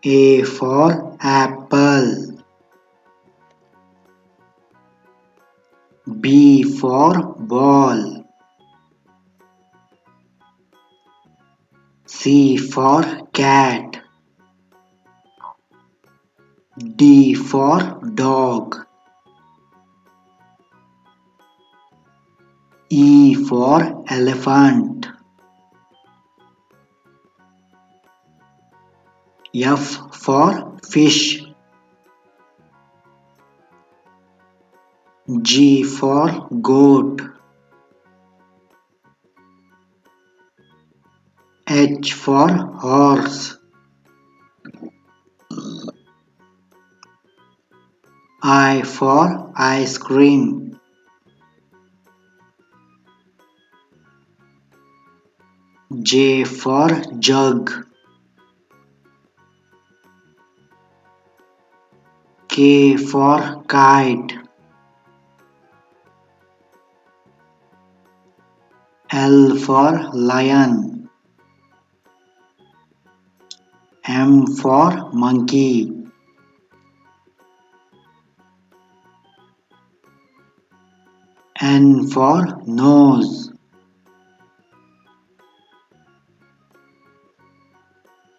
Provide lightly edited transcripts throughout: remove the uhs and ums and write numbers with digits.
A for apple. B for ball. C for cat. D for dog. E for elephant. F for fish. G for goat. H for horse. I for ice cream. J for jug. K for kite. L for lion. M for monkey. N for nose.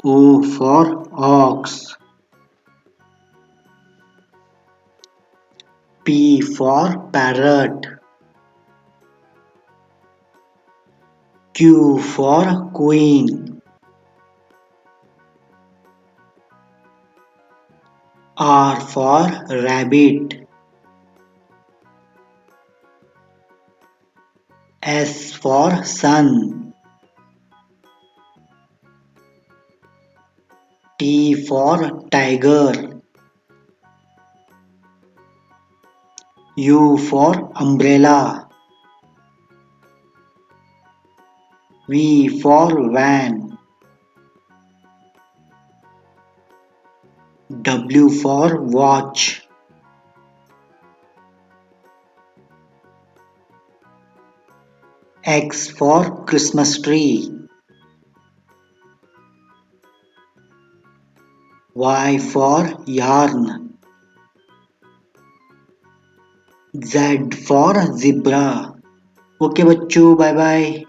O for ox. P for parrot. Q for queen. R for rabbit. S for sun. T for tiger. U for umbrella. V for van. W for watch. X for Christmas tree. Y for yarn. Z for zebra. Okay बच्चों, bye bye.